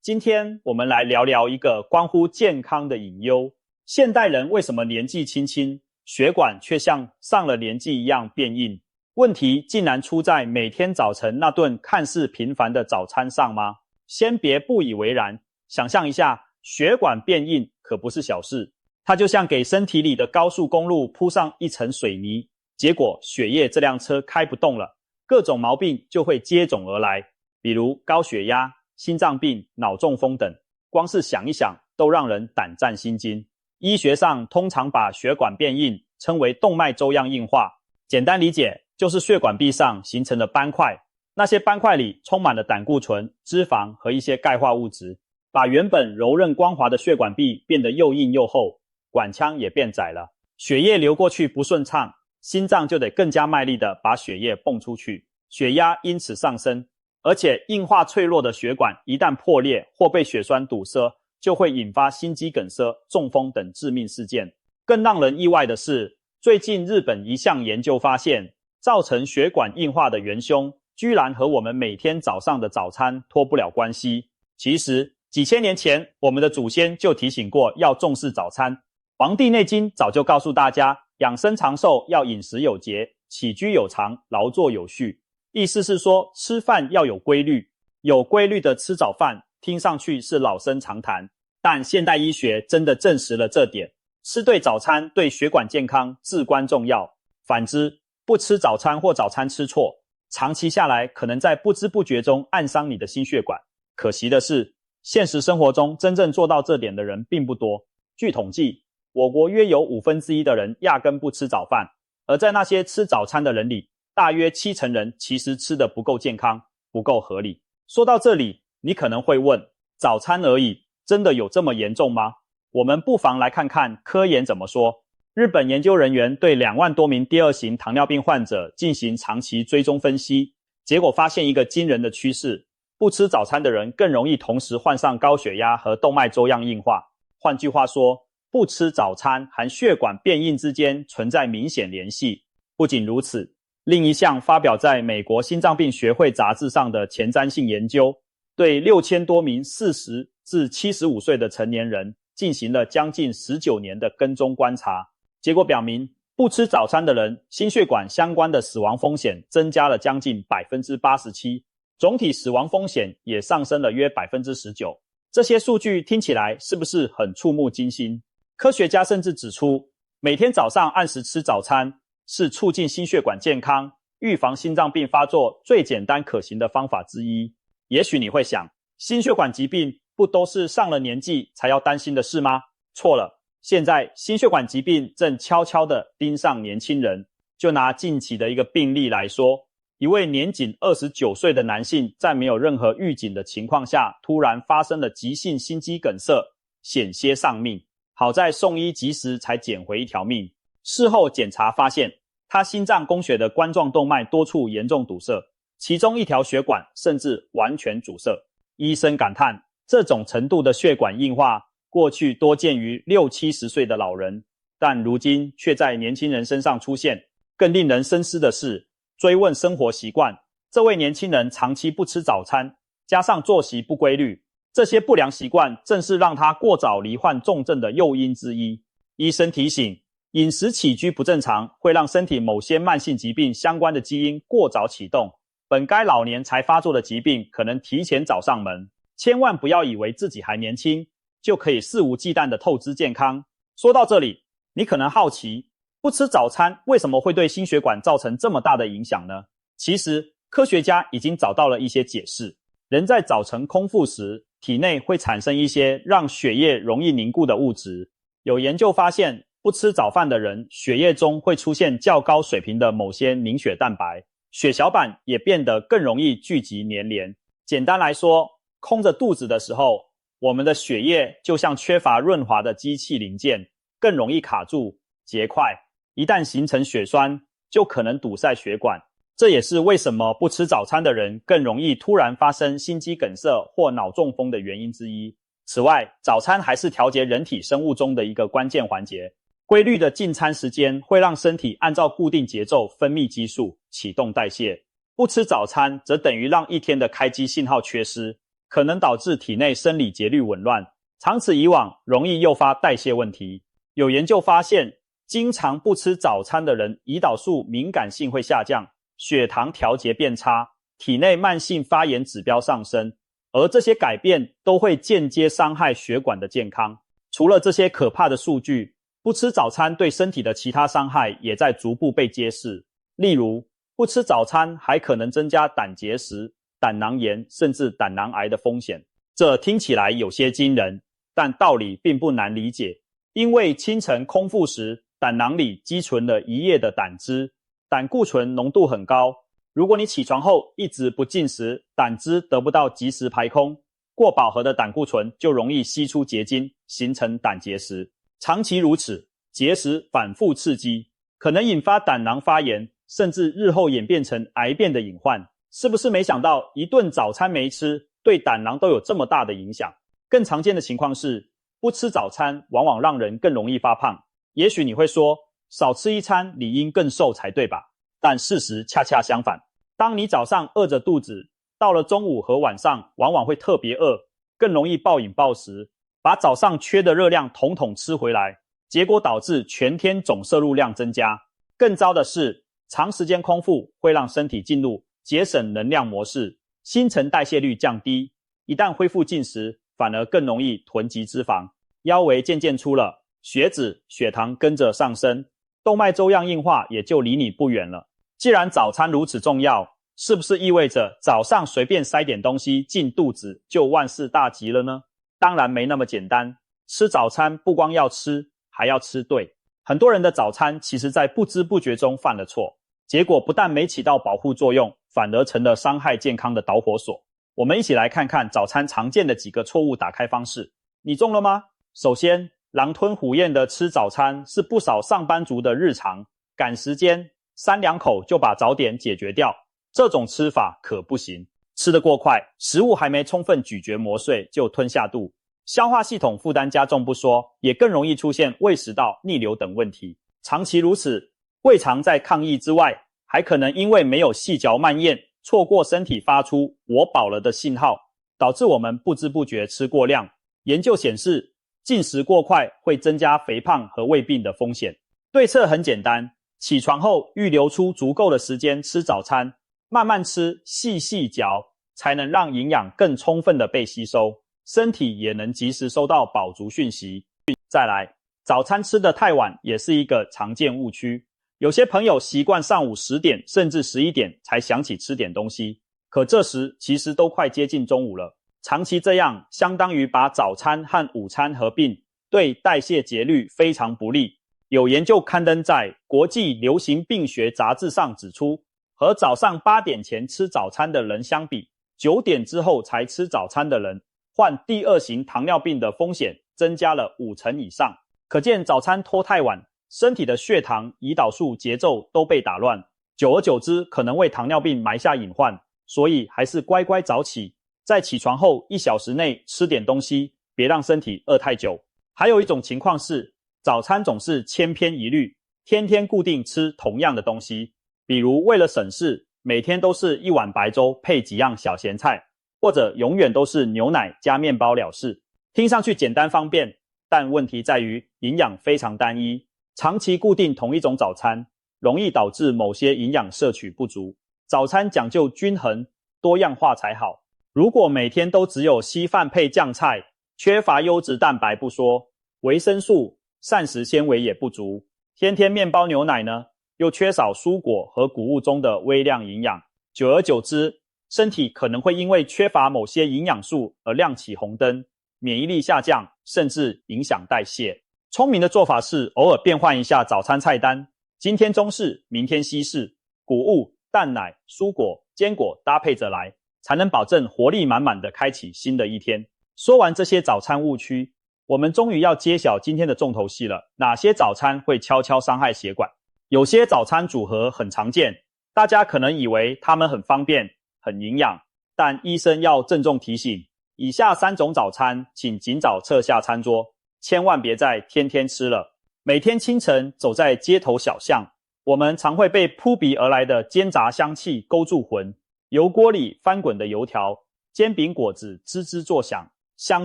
今天我们来聊聊一个关乎健康的隐忧：现代人为什么年纪轻轻，血管却像上了年纪一样变硬？问题竟然出在每天早晨那顿看似平凡的早餐上吗？先别不以为然，想象一下，血管变硬可不是小事，它就像给身体里的高速公路铺上一层水泥，结果血液这辆车开不动了，各种毛病就会接踵而来，比如高血压、心脏病、脑中风等，光是想一想都让人胆战心惊。医学上通常把血管变硬称为动脉粥样硬化，简单理解就是血管壁上形成的斑块，那些斑块里充满了胆固醇、脂肪和一些钙化物质，把原本柔韧光滑的血管壁变得又硬又厚，管腔也变窄了，血液流过去不顺畅，心脏就得更加卖力地把血液泵出去，血压因此上升。而且硬化脆弱的血管一旦破裂或被血栓堵塞，就会引发心肌梗塞、中风等致命事件。更让人意外的是，最近日本一项研究发现，造成血管硬化的元凶居然和我们每天早上的早餐脱不了关系。其实几千年前我们的祖先就提醒过要重视早餐，《黄帝内经》早就告诉大家，养生长寿要饮食有节，起居有常，劳作有序。意思是说，吃饭要有规律，有规律的吃早饭，听上去是老生常谈，但现代医学真的证实了这点，吃对早餐对血管健康至关重要。反之，不吃早餐或早餐吃错，长期下来可能在不知不觉中暗伤你的心血管。可惜的是，现实生活中真正做到这点的人并不多。据统计，我国约有1/5的人压根不吃早饭，而在那些吃早餐的人里，大约70%人其实吃得不够健康，不够合理。说到这里，你可能会问，早餐而已，真的有这么严重吗？我们不妨来看看科研怎么说。日本研究人员对2万多名第2型糖尿病患者进行长期追踪分析，结果发现一个惊人的趋势：不吃早餐的人更容易同时患上高血压和动脉粥样硬化。换句话说，不吃早餐和血管变硬之间存在明显联系。不仅如此，另一项发表在美国心脏病学会杂志上的前瞻性研究，对6000多名40至75岁的成年人进行了将近19年的跟踪观察。结果表明，不吃早餐的人，心血管相关的死亡风险增加了将近 87%， 总体死亡风险也上升了约 19%。 这些数据听起来是不是很触目惊心？科学家甚至指出，每天早上按时吃早餐是促进心血管健康、预防心脏病发作最简单可行的方法之一。也许你会想，心血管疾病不都是上了年纪才要担心的事吗？错了，现在心血管疾病正悄悄地盯上年轻人。就拿近期的一个病例来说，一位年仅29岁的男性在没有任何预警的情况下，突然发生了急性心肌梗塞，险些丧命。好在送医及时才捡回一条命。事后检查发现，他心脏供血的冠状动脉多处严重堵塞，其中一条血管甚至完全阻塞。医生感叹，这种程度的血管硬化过去多见于60-70岁的老人，但如今却在年轻人身上出现。更令人深思的是，追问生活习惯，这位年轻人长期不吃早餐，加上作息不规律，这些不良习惯正是让他过早罹患重症的诱因之一。医生提醒，饮食起居不正常会让身体某些慢性疾病相关的基因过早启动，本该老年才发作的疾病可能提前找上门。千万不要以为自己还年轻，就可以肆无忌惮地透支健康。说到这里，你可能好奇，不吃早餐为什么会对心血管造成这么大的影响呢？其实，科学家已经找到了一些解释。人在早晨空腹时，体内会产生一些让血液容易凝固的物质。有研究发现，不吃早饭的人，血液中会出现较高水平的某些凝血蛋白，血小板也变得更容易聚集粘连。简单来说，空着肚子的时候，我们的血液就像缺乏润滑的机器零件，更容易卡住、结块，一旦形成血栓，就可能堵塞血管。这也是为什么不吃早餐的人更容易突然发生心肌梗塞或脑中风的原因之一。此外，早餐还是调节人体生物钟的一个关键环节。规律的进餐时间会让身体按照固定节奏分泌激素，启动代谢。不吃早餐则等于让一天的开机信号缺失。可能导致体内生理节律紊乱，长此以往容易诱发代谢问题。有研究发现，经常不吃早餐的人，胰岛素敏感性会下降，血糖调节变差，体内慢性发炎指标上升，而这些改变都会间接伤害血管的健康。除了这些可怕的数据，不吃早餐对身体的其他伤害也在逐步被揭示。例如，不吃早餐还可能增加胆结石、胆囊炎甚至胆囊癌的风险。这听起来有些惊人，但道理并不难理解。因为清晨空腹时，胆囊里积存了一夜的胆汁，胆固醇浓度很高。如果你起床后一直不进食，胆汁得不到及时排空，过饱和的胆固醇就容易析出结晶，形成胆结石。长期如此，结石反复刺激，可能引发胆囊发炎，甚至日后演变成癌变的隐患。是不是没想到一顿早餐没吃，对胆囊都有这么大的影响？更常见的情况是，不吃早餐往往让人更容易发胖。也许你会说，少吃一餐理应更瘦才对吧？但事实恰恰相反。当你早上饿着肚子，到了中午和晚上往往会特别饿，更容易暴饮暴食，把早上缺的热量统统吃回来，结果导致全天总摄入量增加。更糟的是，长时间空腹会让身体进入节省能量模式，新陈代谢率降低，一旦恢复进食，反而更容易囤积脂肪，腰围渐渐粗了，血脂、血糖跟着上升，动脉粥样硬化也就离你不远了。既然早餐如此重要，是不是意味着早上随便塞点东西进肚子就万事大吉了呢？当然没那么简单。吃早餐不光要吃，还要吃对。很多人的早餐其实在不知不觉中犯了错，结果不但没起到保护作用，反而成了伤害健康的导火索。我们一起来看看早餐常见的几个错误打开方式。你中了吗？首先，狼吞虎咽的吃早餐是不少上班族的日常，赶时间，3-2口就把早点解决掉，这种吃法可不行。吃得过快，食物还没充分咀嚼磨碎就吞下肚，消化系统负担加重不说，也更容易出现胃食道逆流等问题。长期如此，胃肠在抗议之外，还可能因为没有细嚼慢咽，错过身体发出我饱了的信号，导致我们不知不觉吃过量。研究显示，进食过快会增加肥胖和胃病的风险。对策很简单，起床后预留出足够的时间吃早餐，慢慢吃，细细嚼，才能让营养更充分的被吸收，身体也能及时收到饱足讯息。再来，早餐吃得太晚也是一个常见误区。有些朋友习惯上午10点甚至11点才想起吃点东西，可这时其实都快接近中午了。长期这样，相当于把早餐和午餐合并，对代谢节律非常不利。有研究刊登在国际流行病学杂志上指出，和早上8点前吃早餐的人相比，9点之后才吃早餐的人，患第2型糖尿病的风险增加了5成以上。可见早餐拖太晚，身体的血糖、胰岛素节奏都被打乱，久而久之可能为糖尿病埋下隐患。所以还是乖乖早起，在起床后1小时内吃点东西，别让身体饿太久。还有一种情况是，早餐总是千篇一律，天天固定吃同样的东西，比如为了省事，每天都是1碗白粥配几样小咸菜，或者永远都是牛奶加面包了事。听上去简单方便，但问题在于营养非常单一，长期固定同一种早餐，容易导致某些营养摄取不足。早餐讲究均衡，多样化才好。如果每天都只有稀饭配酱菜，缺乏优质蛋白不说，维生素、膳食纤维也不足，天天面包牛奶呢，又缺少蔬果和谷物中的微量营养。久而久之，身体可能会因为缺乏某些营养素而亮起红灯，免疫力下降，甚至影响代谢。聪明的做法是偶尔变换一下早餐菜单，今天中式，明天西式，谷物、蛋奶、蔬果、坚果搭配着来，才能保证活力满满的开启新的一天。说完这些早餐误区，我们终于要揭晓今天的重头戏了，哪些早餐会悄悄伤害血管？有些早餐组合很常见，大家可能以为它们很方便、很营养，但医生要郑重提醒，以下3种早餐请尽早撤下餐桌，千万别再天天吃了。每天清晨走在街头小巷，我们常会被扑鼻而来的煎炸香气勾住魂，油锅里翻滚的油条，煎饼果子吱吱作响，香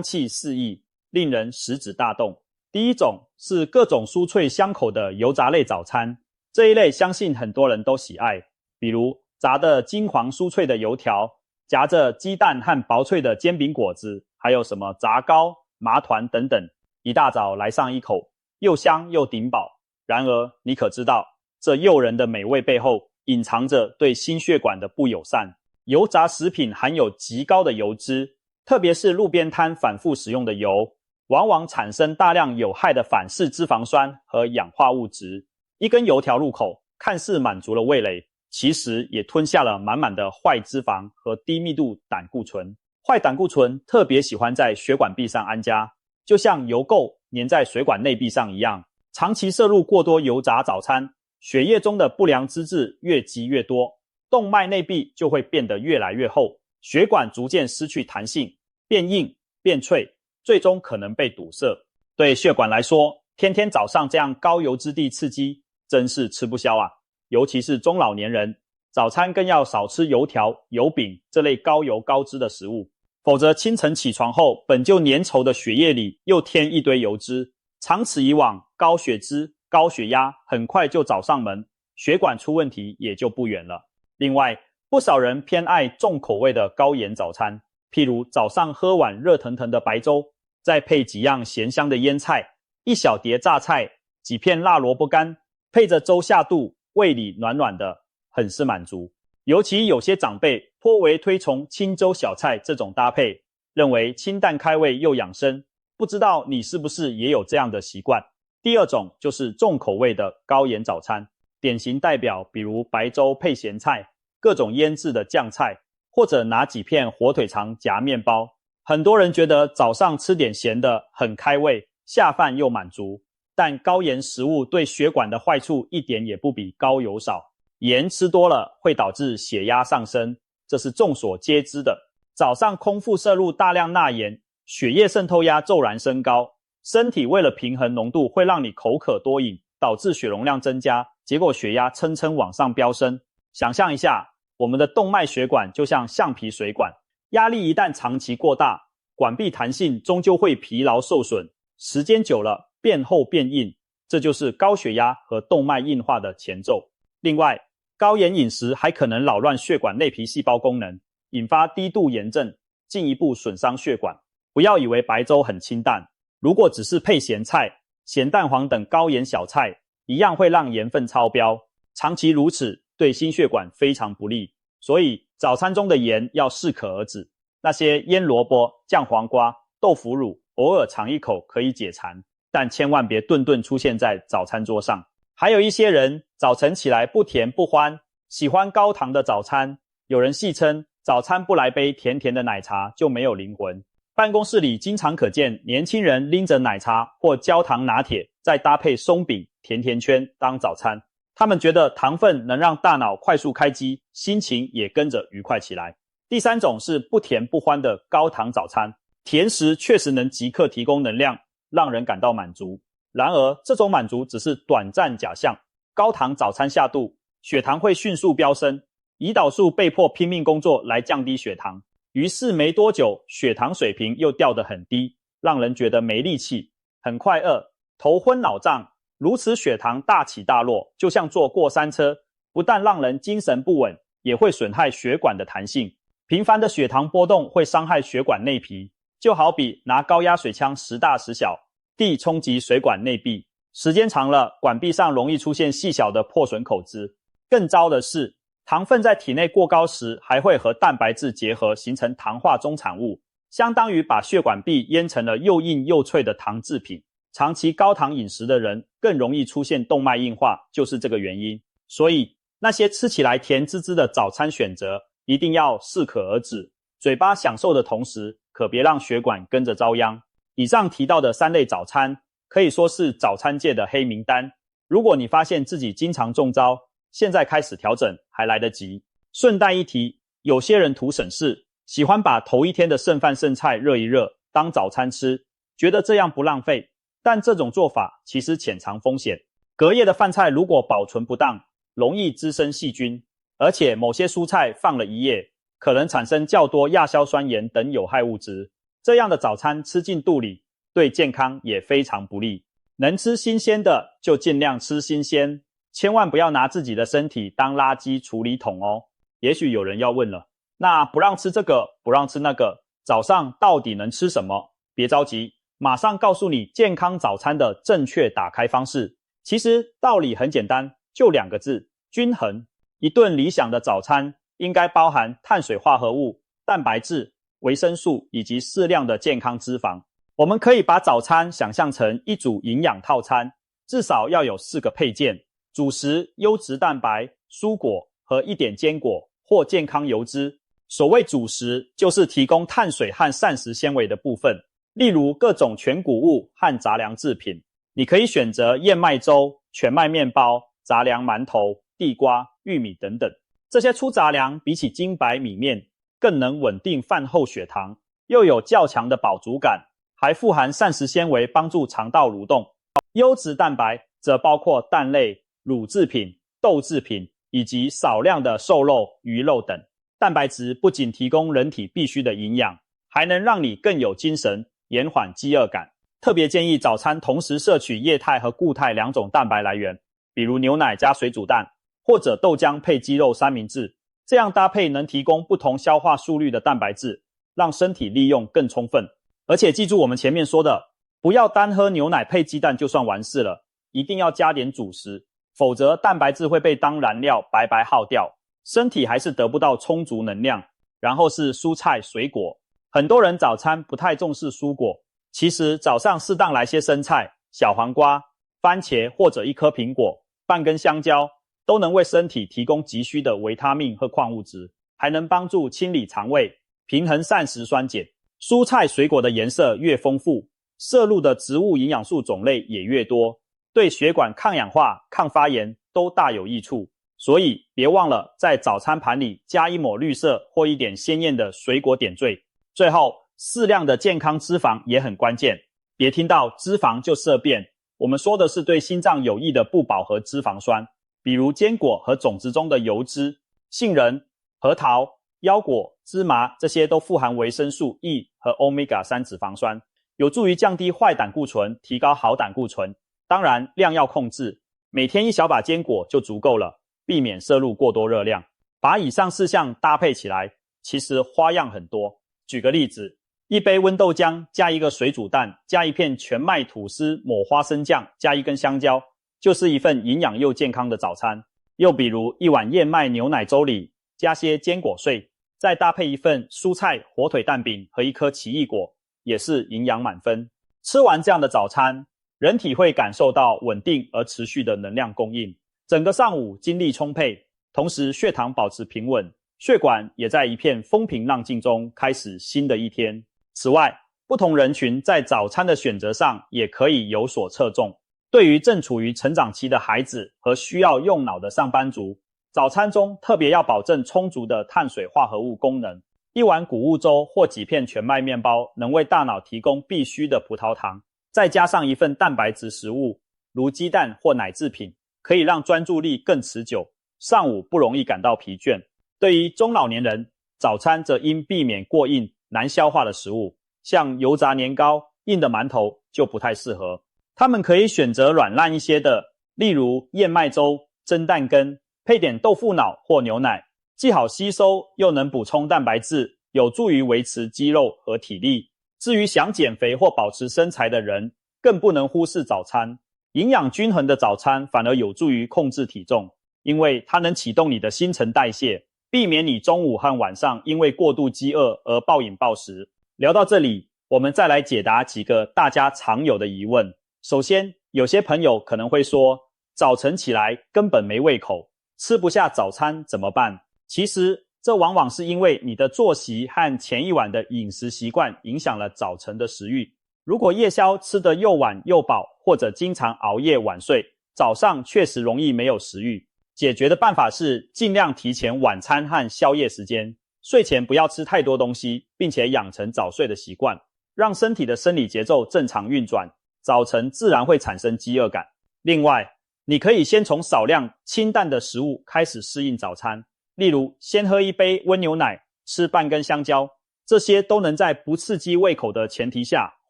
气四溢，令人食指大动。第一种是各种酥脆香口的油炸类早餐，这一类相信很多人都喜爱，比如炸的金黄酥脆的油条，夹着鸡蛋和薄脆的煎饼果子，还有什么炸糕、麻团等等，一大早来上一口，又香又顶饱。然而你可知道，这诱人的美味背后隐藏着对心血管的不友善。油炸食品含有极高的油脂，特别是路边摊反复使用的油，往往产生大量有害的反式脂肪酸和氧化物质。一根油条入口，看似满足了味蕾，其实也吞下了满满的坏脂肪和低密度胆固醇。坏胆固醇特别喜欢在血管壁上安家，就像油垢粘在水管内壁上一样。长期摄入过多油炸早餐，血液中的不良脂质越积越多，动脉内壁就会变得越来越厚，血管逐渐失去弹性，变硬变脆，最终可能被堵塞。对血管来说，天天早上这样高油脂地刺激真是吃不消啊。尤其是中老年人，早餐更要少吃油条、油饼这类高油高脂的食物，否则清晨起床后本就粘稠的血液里又添一堆油脂，长此以往，高血脂、高血压很快就找上门，血管出问题也就不远了。另外，不少人偏爱重口味的高盐早餐，譬如早上喝碗热腾腾的白粥，再配几样咸香的腌菜，一小碟榨菜，几片辣萝卜干，配着粥下肚，胃里暖暖的，很是满足。尤其有些长辈颇为推崇清粥小菜这种搭配，认为清淡开胃又养生，不知道你是不是也有这样的习惯。第二种就是重口味的高盐早餐，典型代表比如白粥配咸菜，各种腌制的酱菜，或者拿几片火腿肠夹面包。很多人觉得早上吃点咸的很开胃，下饭又满足，但高盐食物对血管的坏处一点也不比高油少。盐吃多了会导致血压上升，这是众所皆知的。早上空腹摄入大量钠盐，血液渗透压骤然升高，身体为了平衡浓度会让你口渴多饮，导致血容量增加，结果血压蹭蹭往上飙升。想象一下，我们的动脉血管就像橡皮水管，压力一旦长期过大，管壁弹性终究会疲劳受损，时间久了变厚变硬，这就是高血压和动脉硬化的前奏。另外，高盐饮食还可能扰乱血管内皮细胞功能，引发低度炎症，进一步损伤血管。不要以为白粥很清淡，如果只是配咸菜、咸蛋黄等高盐小菜，一样会让盐分超标，长期如此对心血管非常不利。所以早餐中的盐要适可而止，那些腌萝卜、酱黄瓜、豆腐乳偶尔尝一口可以解馋，但千万别顿顿出现在早餐桌上。还有一些人早晨起来不甜不欢，喜欢高糖的早餐，有人戏称早餐不来杯甜甜的奶茶就没有灵魂。办公室里经常可见年轻人拎着奶茶或焦糖拿铁，再搭配松饼、甜甜圈当早餐。他们觉得糖分能让大脑快速开机，心情也跟着愉快起来。第三种是不甜不欢的高糖早餐，甜食确实能即刻提供能量，让人感到满足。然而，这种满足只是短暂假象。高糖早餐下肚，血糖会迅速飙升，胰岛素被迫拼命工作来降低血糖，于是没多久，血糖水平又掉得很低，让人觉得没力气，很快饿，头昏脑胀。如此血糖大起大落，就像坐过山车，不但让人精神不稳，也会损害血管的弹性。频繁的血糖波动会伤害血管内皮，就好比拿高压水枪时大时小地冲击水管内壁，时间长了，管壁上容易出现细小的破损口子。更糟的是，糖分在体内过高时，还会和蛋白质结合，形成糖化终产物，相当于把血管壁腌成了又硬又脆的糖制品。长期高糖饮食的人更容易出现动脉硬化，就是这个原因。所以那些吃起来甜滋滋的早餐选择一定要适可而止，嘴巴享受的同时，可别让血管跟着遭殃。以上提到的3类早餐可以说是早餐界的黑名单，如果你发现自己经常中招，现在开始调整还来得及。顺带一提，有些人图省事，喜欢把头一天的剩饭剩菜热一热当早餐吃，觉得这样不浪费，但这种做法其实潜藏风险。隔夜的饭菜如果保存不当，容易滋生细菌，而且某些蔬菜放了一夜，可能产生较多亚硝酸盐等有害物质。这样的早餐吃进肚里，对健康也非常不利。能吃新鲜的就尽量吃新鲜，千万不要拿自己的身体当垃圾处理桶哦。也许有人要问了，那不让吃这个，不让吃那个，早上到底能吃什么？别着急，马上告诉你健康早餐的正确打开方式。其实道理很简单，就2个字：均衡。一顿理想的早餐应该包含碳水化合物、蛋白质、维生素以及适量的健康脂肪。我们可以把早餐想象成一组营养套餐，至少要有4个配件：主食、优质蛋白、蔬果和一点坚果或健康油脂。所谓主食，就是提供碳水和膳食纤维的部分，例如各种全谷物和杂粮制品。你可以选择燕麦粥、全麦面包、杂粮馒头、地瓜、玉米等等。这些粗杂粮比起精白米面更能稳定饭后血糖，又有较强的饱足感，还富含膳食纤维帮助肠道蠕动。优质蛋白则包括蛋类、乳制品、豆制品以及少量的瘦肉、鱼肉等。蛋白质不仅提供人体必需的营养，还能让你更有精神，延缓饥饿感。特别建议早餐同时摄取液态和固态2种蛋白来源，比如牛奶加水煮蛋，或者豆浆配鸡肉三明治。这样搭配能提供不同消化速率的蛋白质，让身体利用更充分。而且记住我们前面说的，不要单喝牛奶配鸡蛋就算完事了，一定要加点主食，否则蛋白质会被当燃料白白耗掉，身体还是得不到充足能量。然后是蔬菜水果，很多人早餐不太重视蔬果，其实早上适当来些生菜、小黄瓜、番茄或者1颗苹果、半根香蕉，都能为身体提供急需的维他命和矿物质，还能帮助清理肠胃，平衡膳食酸碱。蔬菜水果的颜色越丰富，摄入的植物营养素种类也越多，对血管抗氧化、抗发炎都大有益处。所以别忘了在早餐盘里加一抹绿色或一点鲜艳的水果点缀。最后，适量的健康脂肪也很关键，别听到脂肪就色变，我们说的是对心脏有益的不饱和脂肪酸，比如坚果和种子中的油脂，杏仁、核桃、腰果、芝麻，这些都富含维生素 E 和 Omega-3 脂肪酸，有助于降低坏胆固醇，提高好胆固醇。当然量要控制，每天1小把坚果就足够了，避免摄入过多热量。把以上4项搭配起来，其实花样很多。举个例子，1杯温豆浆加1个水煮蛋，加1片全麦吐司，抹花生酱，加1根香蕉，就是一份营养又健康的早餐。又比如1碗燕麦牛奶粥里加些坚果碎，再搭配1份蔬菜火腿蛋饼和1颗奇异果，也是营养满分。吃完这样的早餐，人体会感受到稳定而持续的能量供应，整个上午精力充沛，同时血糖保持平稳，血管也在一片风平浪静中开始新的一天。此外，不同人群在早餐的选择上也可以有所侧重。对于正处于成长期的孩子和需要用脑的上班族，早餐中特别要保证充足的碳水化合物供能。1碗谷物粥或几片全麦面包能为大脑提供必需的葡萄糖，再加上1份蛋白质食物，如鸡蛋或奶制品，可以让专注力更持久，上午不容易感到疲倦。对于中老年人，早餐则应避免过硬、难消化的食物，像油炸年糕、硬的馒头就不太适合。他们可以选择软烂一些的，例如燕麦粥、蒸蛋羹，配点豆腐脑或牛奶，既好吸收又能补充蛋白质，有助于维持肌肉和体力。至于想减肥或保持身材的人，更不能忽视早餐。营养均衡的早餐反而有助于控制体重，因为它能启动你的新陈代谢，避免你中午和晚上因为过度饥饿而暴饮暴食。聊到这里，我们再来解答几个大家常有的疑问。首先，有些朋友可能会说，早晨起来根本没胃口，吃不下早餐怎么办？其实，这往往是因为你的作息和前一晚的饮食习惯影响了早晨的食欲。如果夜宵吃得又晚又饱，或者经常熬夜晚睡，早上确实容易没有食欲。解决的办法是尽量提前晚餐和宵夜时间，睡前不要吃太多东西，并且养成早睡的习惯，让身体的生理节奏正常运转，早晨自然会产生饥饿感。另外，你可以先从少量清淡的食物开始适应早餐，例如先喝1杯温牛奶，吃半根香蕉，这些都能在不刺激胃口的前提下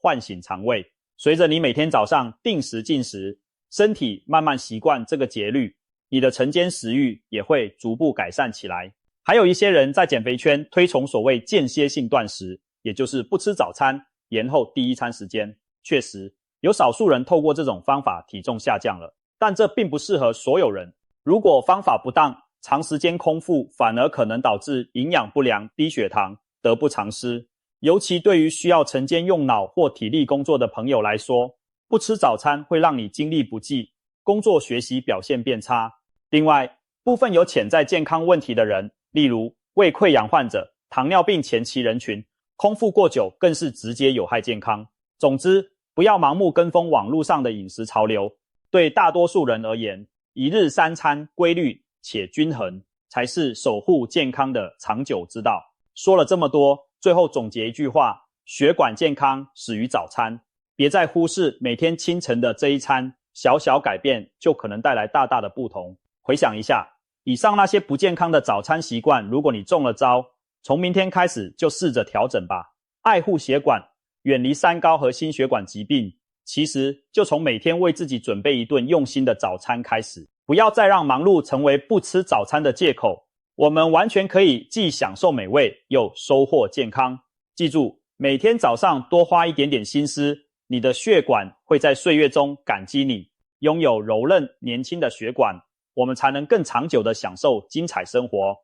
唤醒肠胃。随着你每天早上定时进食，身体慢慢习惯这个节律，你的晨间食欲也会逐步改善起来。还有一些人在减肥圈推崇所谓间歇性断食，也就是不吃早餐，延后第一餐时间。确实，有少数人透过这种方法体重下降了，但这并不适合所有人。如果方法不当，长时间空腹反而可能导致营养不良、低血糖，得不偿失。尤其对于需要晨间用脑或体力工作的朋友来说，不吃早餐会让你精力不济，工作学习表现变差。另外，部分有潜在健康问题的人，例如胃溃疡患者、糖尿病前期人群，空腹过久更是直接有害健康。总之，不要盲目跟风网络上的饮食潮流，对大多数人而言，一日三餐规律且均衡，才是守护健康的长久之道。说了这么多，最后总结一句话：血管健康始于早餐。别再忽视每天清晨的这一餐，小小改变就可能带来大大的不同。回想一下，以上那些不健康的早餐习惯，如果你中了招，从明天开始就试着调整吧。爱护血管，远离三高和心血管疾病，其实就从每天为自己准备一顿用心的早餐开始。不要再让忙碌成为不吃早餐的借口，我们完全可以既享受美味又收获健康。记住，每天早上多花一点点心思，你的血管会在岁月中感激你。拥有柔韧年轻的血管，我们才能更长久地享受精彩生活。